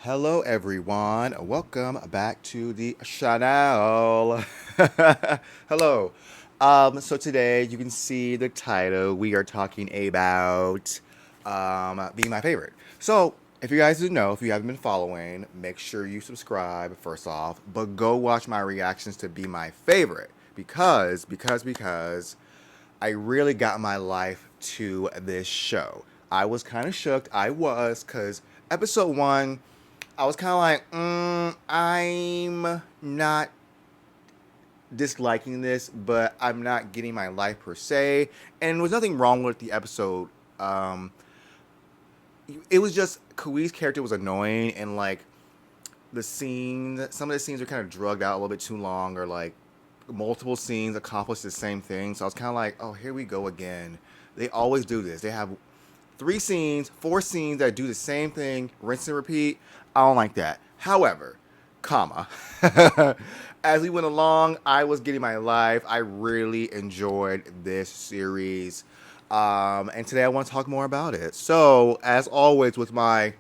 Hello, everyone. Welcome back to the channel. Hello. So today you can see the title. We are talking about being my favorite. So if you guys didn't know, if you haven't been following, make sure you subscribe first off. But go watch my reactions to be my favorite because I really got my life to this show. I was kind of shook. I was because episode one. I was kind of like, I'm not disliking this, but I'm not getting my life per se. And there was nothing wrong with the episode. Um, it was just Kui's character was annoying, and like some of the scenes were kind of drugged out a little bit too long, or like multiple scenes accomplished the same thing. So I was kind of like, oh, here we go again. They always do this. They have three scenes, four scenes that do the same thing, rinse and repeat. I don't like that. However, comma, as we went along, I was getting my life. I really enjoyed this series. And today I want to talk more about it. So, as always, with my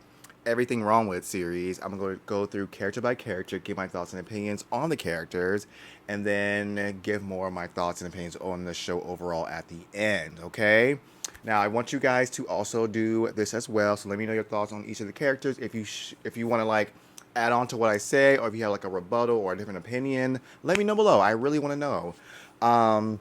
Everything Wrong With series, I'm going to go through character by character, give my thoughts and opinions on the characters, and then give more of my thoughts and opinions on the show overall at the end, okay? Now, I want you guys to also do this as well. So let me know your thoughts on each of the characters. If you want to like add on to what I say, or if you have like a rebuttal or a different opinion, let me know below. I really want to know. Um,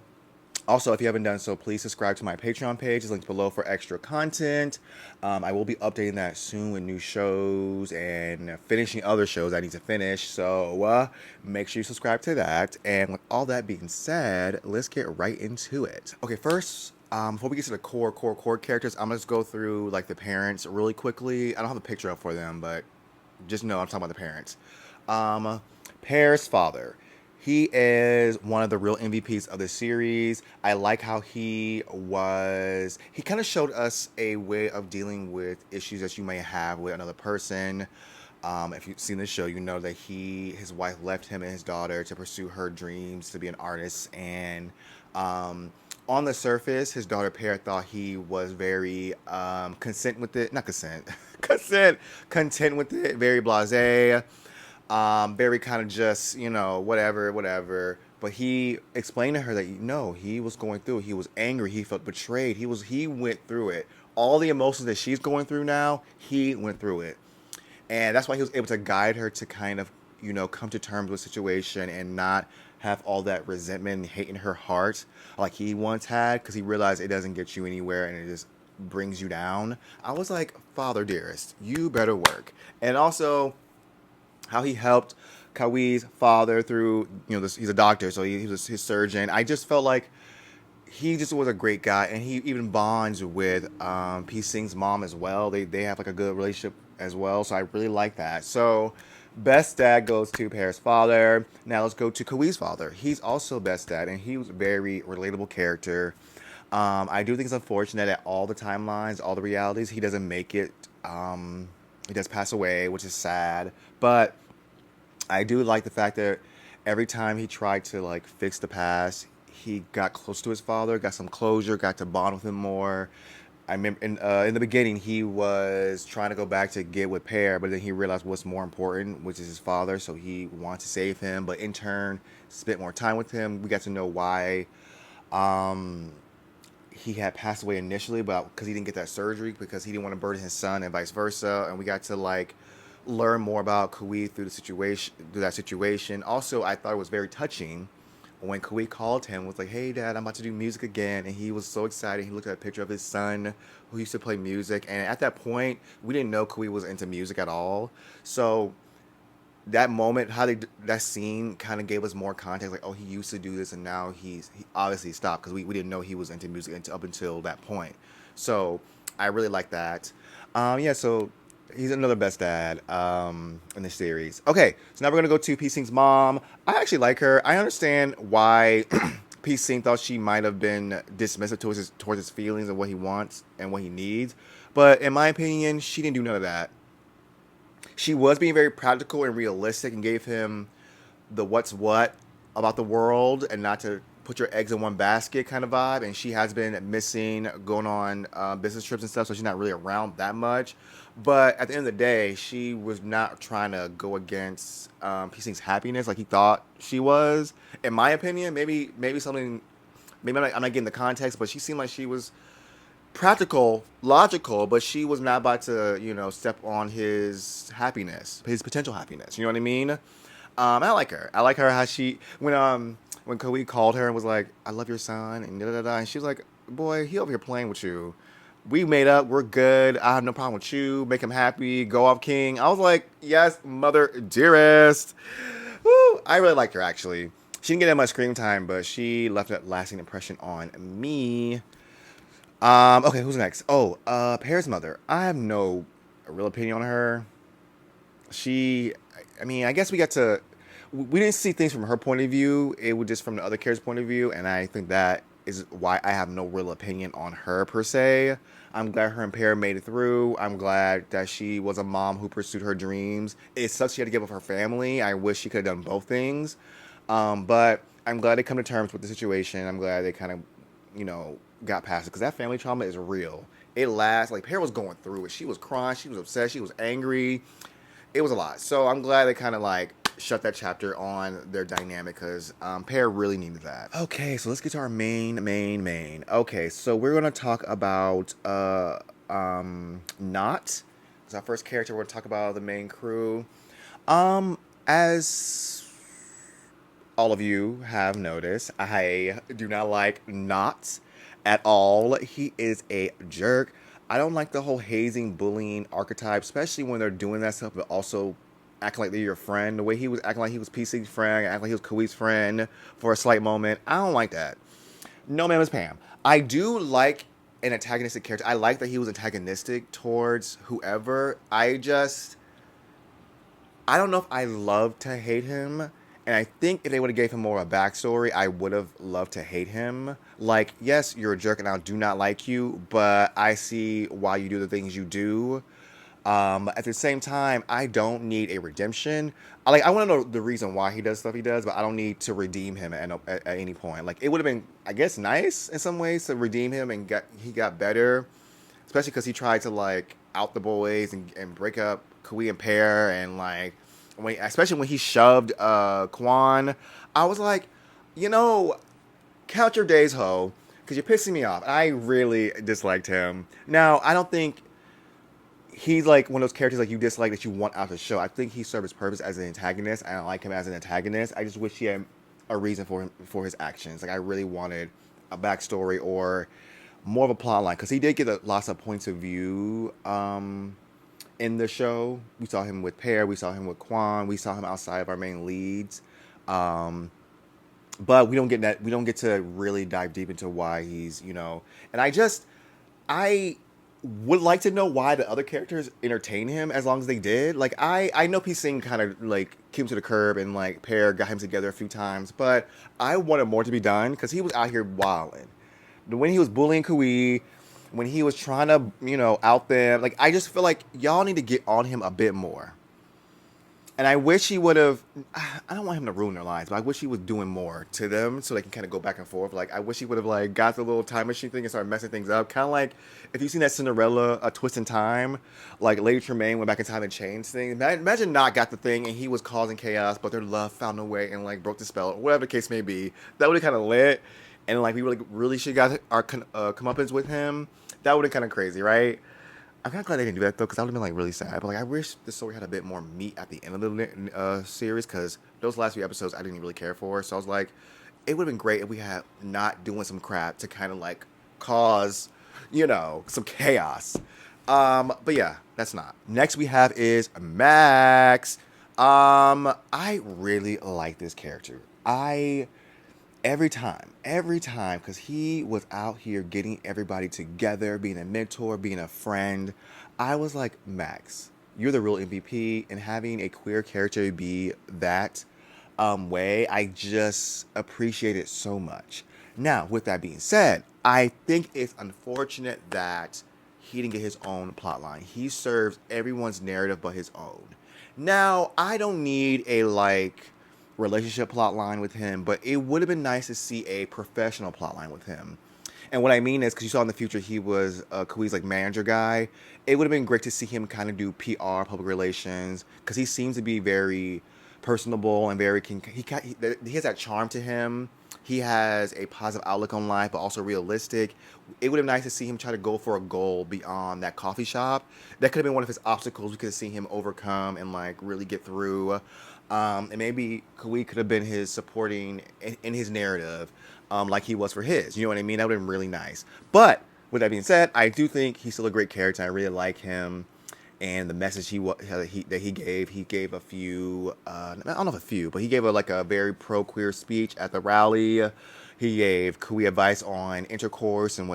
Also, if you haven't done so, please subscribe to my Patreon page. It's linked below for extra content. I will be updating that soon with new shows and finishing other shows I need to finish. So make sure you subscribe to that. And with all that being said, let's get right into it. Okay, first, before we get to the core characters, I'm going to just go through like the parents really quickly. I don't have a picture up for them, but just know I'm talking about the parents. Um, Pear's father. He is one of the real MVPs of the series. I like how he kind of showed us a way of dealing with issues that you may have with another person. If you've seen the show, you know that his wife left him and his daughter to pursue her dreams to be an artist. And on the surface, his daughter Pear thought he was very consent with it. Not consent. Content with it. Very blasé, very kind of just, whatever. But he explained to her that he was going through it. He was angry. He felt betrayed. He went through it. All the emotions that she's going through now, he went through it, and that's why he was able to guide her to kind of come to terms with the situation and not have all that resentment and hate in her heart like he once had, because he realized it doesn't get you anywhere and it just brings you down. I was like, Father dearest, you better work. And also how he helped Kawi's father through, he's a doctor, so he was his surgeon. I just felt like he just was a great guy, and he even bonds with P Singh's mom as well. They have like a good relationship as well, so I really like that. So best dad goes to Pear's father. Now let's go to Kawi's father. He's also best dad, and he was a very relatable character. I do think it's unfortunate that all the timelines, all the realities, he doesn't make it. He does pass away, which is sad. But I do like the fact that every time he tried to like fix the past, he got close to his father, got some closure, got to bond with him more. I remember in the beginning he was trying to go back to get with Pear, but then he realized what's more important, which is his father. So he wanted to save him, but in turn spent more time with him. We got to know why he had passed away initially, but because he didn't get that surgery, because he didn't want to burden his son and vice versa. And we got to like learn more about Kui through that situation. Also, I thought it was very touching when Kui called him, was like, "Hey, Dad, I'm about to do music again," and he was so excited. He looked at a picture of his son who used to play music, and at that point, we didn't know Kui was into music at all. So that moment, that scene kind of gave us more context. Like, oh, he used to do this, and now he obviously stopped, because we didn't know he was into music up until that point. So I really like that. Yeah, so he's another best dad in the series. Okay, so now we're gonna go to P Sing's mom. I actually like her. I understand why P Sing thought she might have been dismissive towards his feelings and what he wants and what he needs, but in my opinion, she didn't do none of that. She was being very practical and realistic, and gave him the what's what about the world, and not to put your eggs in one basket kind of vibe, and she has been missing, going on business trips and stuff, so she's not really around that much. But at the end of the day, she was not trying to go against P-Sing's happiness like he thought she was. In my opinion, maybe something, maybe I'm not getting the context, but she seemed like she was practical, logical, but she was not about to, step on his happiness, his potential happiness. You know what I mean? I like her. I like her how she when Koei called her and was like, "I love your son," and da da da, and she was like, "Boy, he over here playing with you. We made up. We're good. I have no problem with you. Make him happy. Go off, king." I was like, "Yes, mother dearest." Woo! I really liked her actually. She didn't get that much screen time, but she left a lasting impression on me. Okay, who's next? Oh, Pear's mother. I have no real opinion on her. I mean, I guess we didn't see things from her point of view. It was just from the other character's point of view, and I think that is why I have no real opinion on her per se. I'm glad her and Pear made it through. I'm glad that she was a mom who pursued her dreams. It sucks she had to give up her family. I wish she could have done both things. But I'm glad they come to terms with the situation. I'm glad they kind of, got past it, because that family trauma is real. It lasts. Like, Pear was going through it. She was crying. She was upset. She was angry. It was a lot. So I'm glad they kind of shut that chapter on their dynamic, because Pear really needed that. Okay, so let's get to our main. Okay, so we're gonna talk about Not. It's our first character. We're gonna talk about the main crew. As all of you have noticed, I do not like Not at all. He is a jerk. I don't like the whole hazing, bullying archetype, especially when they're doing that stuff, but also acting like they're your friend. The way he was acting like he was PC's friend, acting like he was Kaui's friend for a slight moment. I don't like that. No, man, Miss Pam. I do like an antagonistic character. I like that he was antagonistic towards whoever. I don't know if I love to hate him. And I think if they would have gave him more of a backstory, I would have loved to hate him. Like, yes, you're a jerk and I do not like you, but I see why you do the things you do. At the same time, I don't need a redemption. I want to know the reason why he does stuff he does, but I don't need to redeem him at any point. Like, it would have been, I guess, nice in some ways to redeem him and he got better, especially because he tried to out the boys and break up Kauai and Pear, and especially when he shoved Quan. I was like, count your days, ho, because you're pissing me off. I really disliked him. Now, I don't think he's one of those characters you dislike that you want out of the show. I think he served his purpose as an antagonist. I don't like him as an antagonist. I just wish he had a reason for his actions. I really wanted a backstory or more of a plot line, because he did get lots of points of view in the show. We saw him with Pear, we saw him with Quan, we saw him outside of our main leads. But we don't get to really dive deep into why he's, and I would like to know why the other characters entertain him as long as they did. I know P-Sing kind of kicked him to the curb, and Pear got him together a few times, but I wanted more to be done, because he was out here wilding. When he was bullying Kauai, when he was trying to, out them, I just feel like y'all need to get on him a bit more. And I wish he would have, I don't want him to ruin their lives, but I wish he was doing more to them so they can kind of go back and forth. I wish he would have got the little time machine thing and started messing things up. Kind of if you've seen that Cinderella, A Twist in Time, Lady Tremaine went back in time and changed things. Imagine Not got the thing and he was causing chaos, but their love found a way and broke the spell, whatever the case may be. That would have kind of lit. And we really should have got our comeuppance with him. That would have kind of crazy, right? I'm kind of glad they didn't do that, though, because that would have been really sad. But I wish the story had a bit more meat at the end of the series, because those last few episodes I didn't really care for. So I was like, it would have been great if we had Not doing some crap to kind of cause, some chaos. But yeah, that's Not. Next we have is Max. I really like this character. Every time, because he was out here getting everybody together, being a mentor, being a friend. I was like, Max, you're the real MVP, and having a queer character be that way, I just appreciate it so much. Now, with that being said, I think it's unfortunate that he didn't get his own plotline. He serves everyone's narrative but his own. Now, I don't need a relationship plot line with him, but it would have been nice to see a professional plot line with him. And what I mean is, because you saw in the future he was Kui's like manager guy. It would have been great to see him kind of do PR, public relations, because he seems to be very personable and very he has that charm to him. He has a positive outlook on life, but also realistic. It would have been nice to see him try to go for a goal beyond that coffee shop. That could have been one of his obstacles. We could have seen him overcome and like really get through. And maybe Kui could have been his supporting in his narrative, like he was for his. You know what I mean? That would have been really nice. But with that being said, I do think he's still a great character. I really like him, and the message he gave a few. I don't know if a few, but he gave like a very pro queer speech at the rally. He gave Kui advice on intercourse and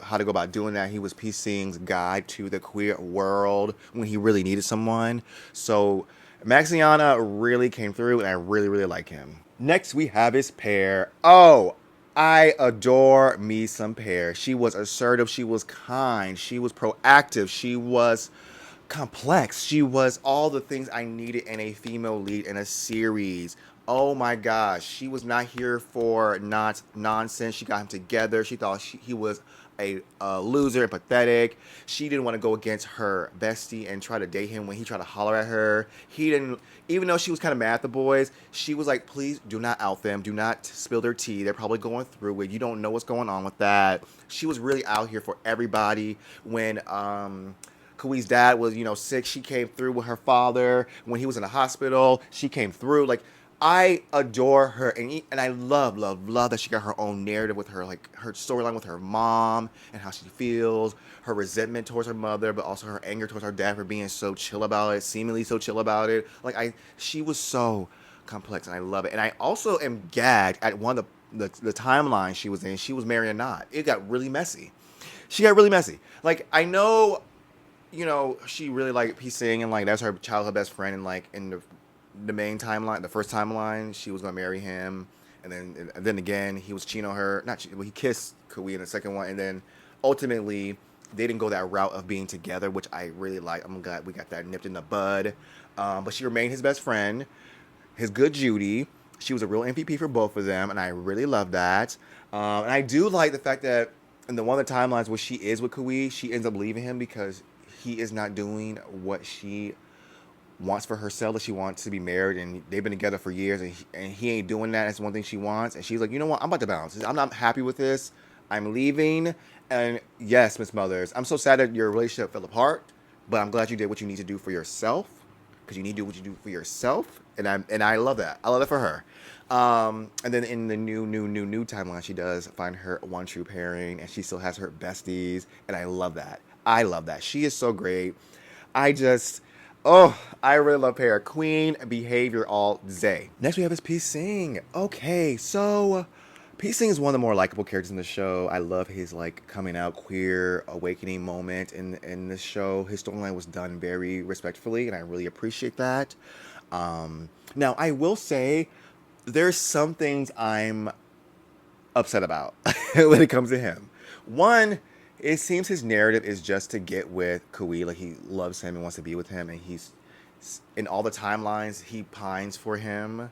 how to go about doing that. He was PCing's guide to the queer world when he really needed someone. So Maxiana really came through, and I really, really like him. Next, we have his pair. Oh, I adore me some Pear. She was assertive. She was kind. She was proactive. She was complex. She was all the things I needed in a female lead in a series. Oh my gosh. She was not here for not nonsense. She got him together. She thought he was a loser and pathetic. She didn't want to go against her bestie and try to date him when he tried to holler at her. He didn't, even though she was kind of mad at the boys, she was like, please do not out them. Do not spill their tea. They're probably going through it. You don't know what's going on with that. She was really out here for everybody. When Kui's dad was, sick, she came through with her father. When he was in the hospital, she came through. Like, I adore her, and I love that she got her own narrative with her, like her storyline with her mom and how she feels, her resentment towards her mother, but also her anger towards her dad for being so chill about it, seemingly so chill about it. Like she was so complex, and I love it. And I also am gagged at one of the timeline she was in. She was marrying a knot. It got really messy. She got really messy. Like I know, she really liked PCing, and like that's her childhood best friend, and like in the main timeline, the first timeline, she was gonna marry him, and then again he was cheating on her. He kissed Kui in the second one, and then ultimately they didn't go that route of being together, which I really like. I'm glad we got that nipped in the bud. But she remained his best friend, his good Judy. She was a real MVP for both of them, and I really love that. And I do like the fact that in one of the timelines where she is with Kui, she ends up leaving him because he is not doing what she wants for herself, that she wants to be married, and they've been together for years, and he ain't doing that. That's one thing she wants, and she's like, you know what, I'm about to bounce. I'm not happy with this. I'm leaving. And yes, Miss Mothers, I'm so sad that your relationship fell apart, but I'm glad you did what you need to do for yourself, because you need to do what you do for yourself, and I love that. I love that for her. And then in the new timeline, she does find her one true pairing, and she still has her besties, and I love that. I love that. She is so great. I really love Pear. Queen behavior all day. Next we have is PCing. Okay, so PCing is one of the more likable characters in the show. I love his like coming out queer awakening moment in this show. His storyline was done very respectfully, and I really appreciate that. Now I will say there's some things I'm upset about when it comes to him. One, it seems his narrative is just to get with Kui. Like, he loves him and wants to be with him, and he's in all the timelines he pines for him.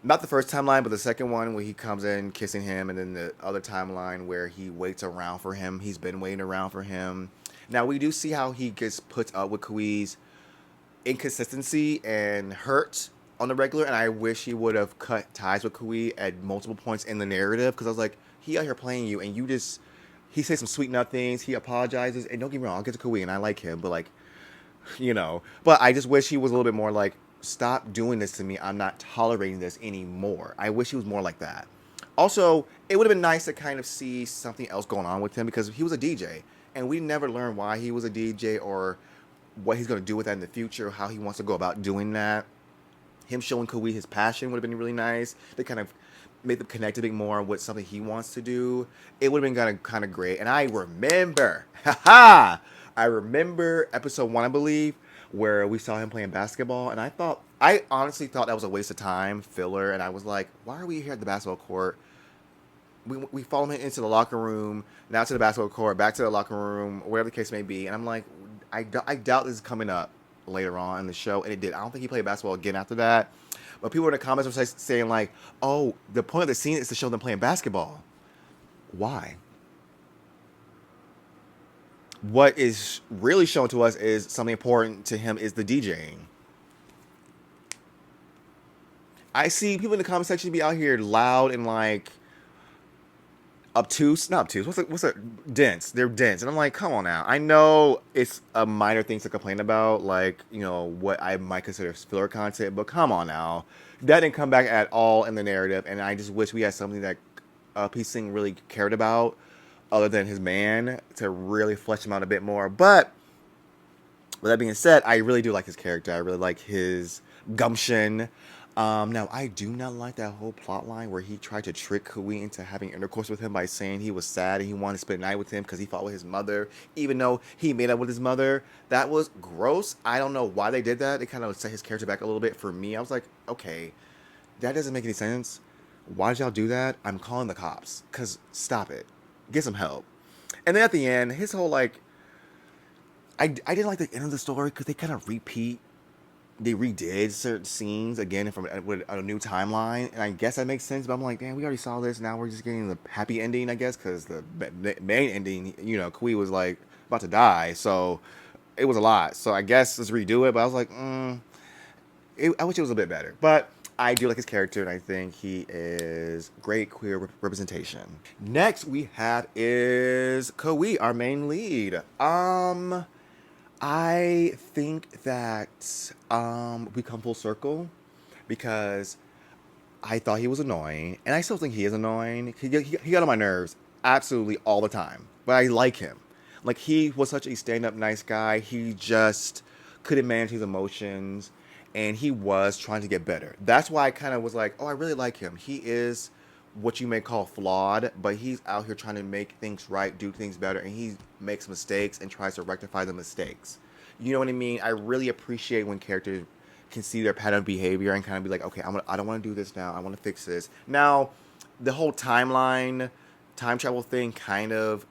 Not the first timeline, but the second one where he comes in kissing him, and then the other timeline where he waits around for him. He's been waiting around for him. Now we do see how he gets put up with Kui's inconsistency and hurt on the regular, and I wish he would have cut ties with Kui at multiple points in the narrative, because I was like, he out here playing you, and he says some sweet nothings, he apologizes, and don't get me wrong, I'll get to Kui and I like him, but like, but I just wish he was a little bit more like, stop doing this to me, I'm not tolerating this anymore. I wish he was more like that. Also, it would have been nice to kind of see something else going on with him, because he was a DJ, and we never learned why he was a DJ or what he's going to do with that in the future, how he wants to go about doing that. Him showing Kui his passion would have been really nice. They kind of made them connect a bit more with something he wants to do. It would have been kind of great. And I remember, I remember episode 1, I believe, where we saw him playing basketball, and I honestly thought that was a waste of time, filler, and I was like, why are we here at the basketball court? We follow him into the locker room, now to the basketball court, back to the locker room, whatever the case may be, and I'm like, I doubt this is coming up later on in the show, and it did. I don't think he played basketball again after that. But people in the comments were saying like, "Oh, the point of the scene is to show them playing basketball." Why? What is really shown to us is something important to him is the DJing. I see people in the comment section be out here loud and like obtuse, not obtuse. What's dense? They're dense, and I'm like, come on now. I know it's a minor thing to complain about, like what I might consider filler content, but come on now, that didn't come back at all in the narrative, and I just wish we had something that Piecing really cared about, other than his man, to really flesh him out a bit more. But with that being said, I really do like his character. I really like his gumption. Now, I do not like that whole plot line where he tried to trick Kui into having intercourse with him by saying he was sad and he wanted to spend the night with him because he fought with his mother, even though he made up with his mother. That was gross. I don't know why they did that. It kind of set his character back a little bit for me. I was like, okay, that doesn't make any sense. Why did y'all do that? I'm calling the cops. Because stop it. Get some help. And then at the end, his whole like, I didn't like the end of the story because they kind of they redid certain scenes again from with a new timeline, and I guess that makes sense. But I'm like, damn, we already saw this. Now we're just getting the happy ending, I guess, because the main ending, Kui was like about to die, so it was a lot. So I guess let's redo it. But I was like, I wish it was a bit better. But I do like his character, and I think he is great queer representation. Next we have is Kui, our main lead. I think that we come full circle because I thought he was annoying, and I still think he is annoying. He got on my nerves absolutely all the time, but I like him. Like, he was such a stand-up nice guy. He just couldn't manage his emotions, and he was trying to get better. That's why I kind of was like, oh, I really like him. He is what you may call flawed, but he's out here trying to make things right, do things better, and he makes mistakes and tries to rectify the mistakes. You know what I mean? I really appreciate when characters can see their pattern of behavior and kind of be like, okay, I don't want to do this now. I want to fix this. Now, the whole time travel thing kind of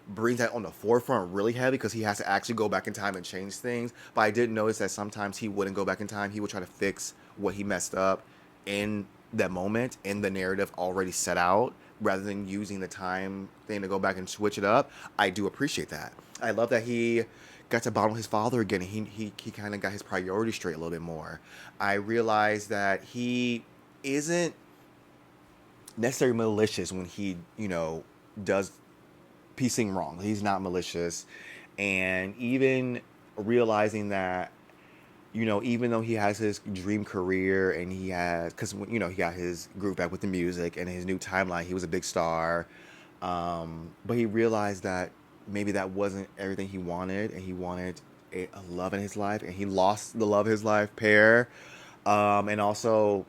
brings that on the forefront really heavy because he has to actually go back in time and change things. But I did notice that sometimes he wouldn't go back in time. He would try to fix what he messed up in that moment in the narrative already set out rather than using the time thing to go back and switch it up. I do appreciate that. I love that he got to bond with his father again. He kind of got his priorities straight a little bit more. I realized that he isn't necessarily malicious when he, does piecing wrong. He's not malicious. And even realizing that, even though he has his dream career and he has, because, he got his groove back with the music and his new timeline, he was a big star. But he realized that maybe that wasn't everything he wanted, and he wanted a love in his life, and he lost the love of his life, Pear. And also,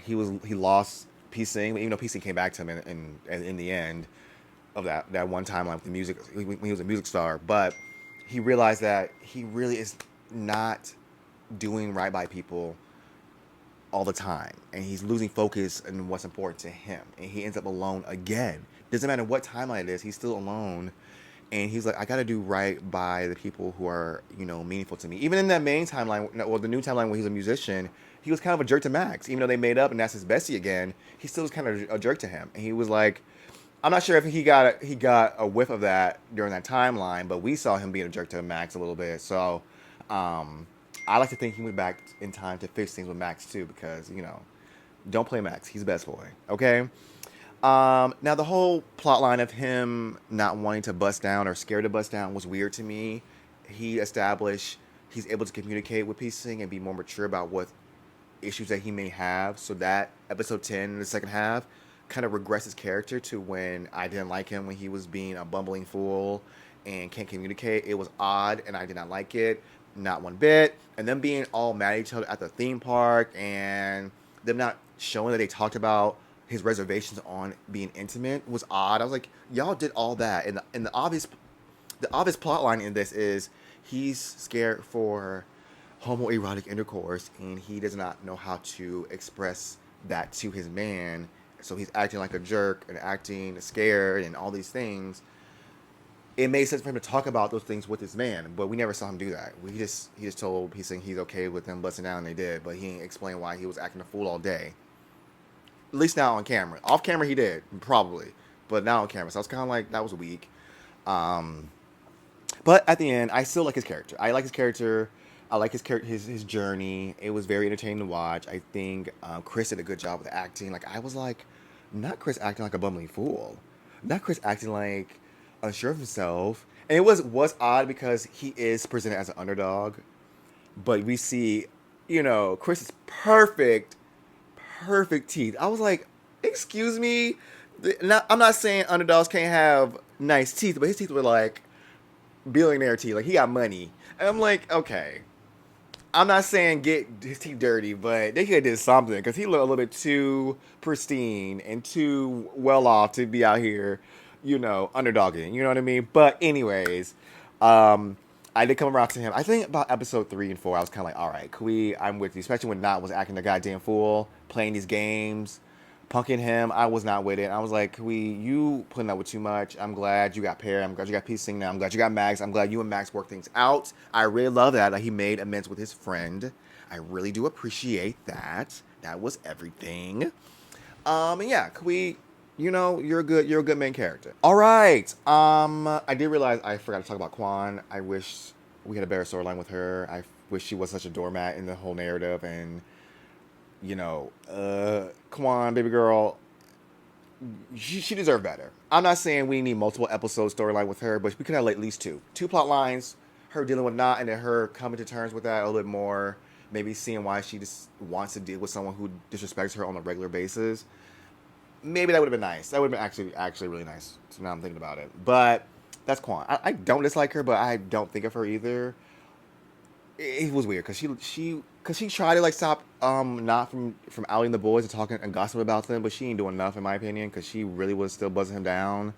he lost piecing, even though piecing came back to him in the end of that one timeline with the music when he was a music star. But he realized that he really is not doing right by people all the time, and he's losing focus on what's important to him, and he ends up alone again. Doesn't matter what timeline it is, he's still alone, and he's like, I gotta do right by the people who are meaningful to me. Even in that main timeline, or the new timeline when he's a musician, he was kind of a jerk to Max. Even though they made up and that's his bestie again, he still was kind of a jerk to him, and he was like, I'm not sure if he got a whiff of that during that timeline, but we saw him being a jerk to Max a little bit. So I like to think he went back in time to fix things with Max too, because don't play Max. He's the best boy. Okay. Now the whole plot line of him not wanting to bust down or scared to bust down was weird to me. He established he's able to communicate with Piecing and be more mature about what issues that he may have. So that episode 10 in the second half kind of regressed his character to when I didn't like him when he was being a bumbling fool and can't communicate. It was odd and I did not like it. Not one bit. And them being all mad at each other at the theme park and them not showing that they talked about his reservations on being intimate was odd. I was like, y'all did all that. And the obvious plot line in this is he's scared for homoerotic intercourse and he does not know how to express that to his man. So he's acting like a jerk and acting scared and all these things. it made sense for him to talk about those things with his man, but we never saw him do that. He just told he's saying he's okay with them busting down, and they did, but he didn't explain why he was acting a fool all day. At least now on camera. Off camera he did probably, but now on camera, so I was kind of like that was weak. Um, but at the end, I still like his character. I like his character. I like his journey. It was very entertaining to watch. I think Chris did a good job with acting. Like I was like, not Chris acting like a bumbling fool, not Chris acting like unsure of himself. And it was odd because he is presented as an underdog, but we see, Chris's perfect teeth. I was like, excuse me. I'm not saying underdogs can't have nice teeth, but his teeth were like billionaire teeth. Like he got money, and I'm like, okay. I'm not saying get his teeth dirty, but they could have did something because he looked a little bit too pristine and too well off to be out here, underdogging. You know what I mean? But anyways, I did come around to him. I think about episode 3 and 4, I was kind of like, all right, I'm with you. Especially when Not was acting a goddamn fool, playing these games, punking him. I was not with it. I was like, you putting up with too much. I'm glad you got Pear. I'm glad you got Peace now. I'm glad you got Max. I'm glad you and Max worked things out. I really love that. Like, he made amends with his friend. I really do appreciate that. That was everything. And yeah, you're a good main character. All right. I did realize I forgot to talk about Quan. I wish we had a better storyline with her. I wish she was such a doormat in the whole narrative. And come on, baby girl. She deserved better. I'm not saying we need multiple episode storyline with her, but we could have at least two plot lines. Her dealing with Not, and then her coming to terms with that a little bit more. Maybe seeing why she just wants to deal with someone who disrespects her on a regular basis. Maybe that would have been nice. That would have been actually really nice. So now I'm thinking about it. But that's Quan. I don't dislike her, but I don't think of her either. It was weird because she tried to like stop Not from outing the boys and talking and gossiping about them, but she ain't doing enough in my opinion because she really was still buzzing him down.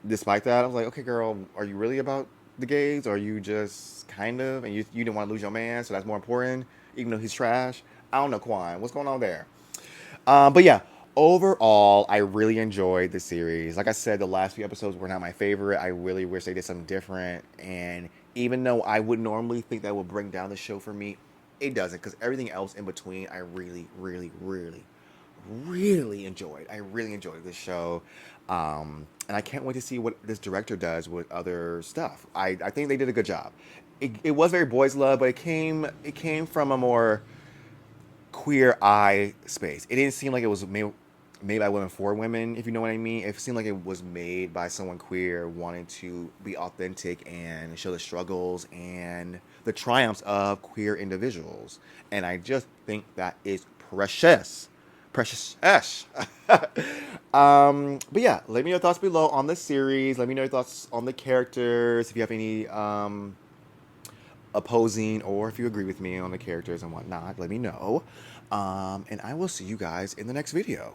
Despite that, I was like, okay, girl, are you really about the gays, or are you just kind of, and you didn't want to lose your man, so that's more important, even though he's trash? I don't know, Quan. What's going on there? But yeah, overall, I really enjoyed the series. Like I said, the last few episodes were not my favorite. I really wish they did something different. And even though I would normally think that would bring down the show for me, it doesn't, because everything else in between, I really, really, really, really enjoyed. I really enjoyed this show. And I can't wait to see what this director does with other stuff. I think they did a good job. It was very boys love, but it came from a more queer eye space. It didn't seem like it was made by women for women, if you know what I mean. It seemed like it was made by someone queer wanting to be authentic and show the struggles and the triumphs of queer individuals. And I just think that is precious. Precious. But yeah, let me know your thoughts below on the series. Let me know your thoughts on the characters. If you have any opposing, or if you agree with me on the characters and whatnot, let me know. And I will see you guys in the next video.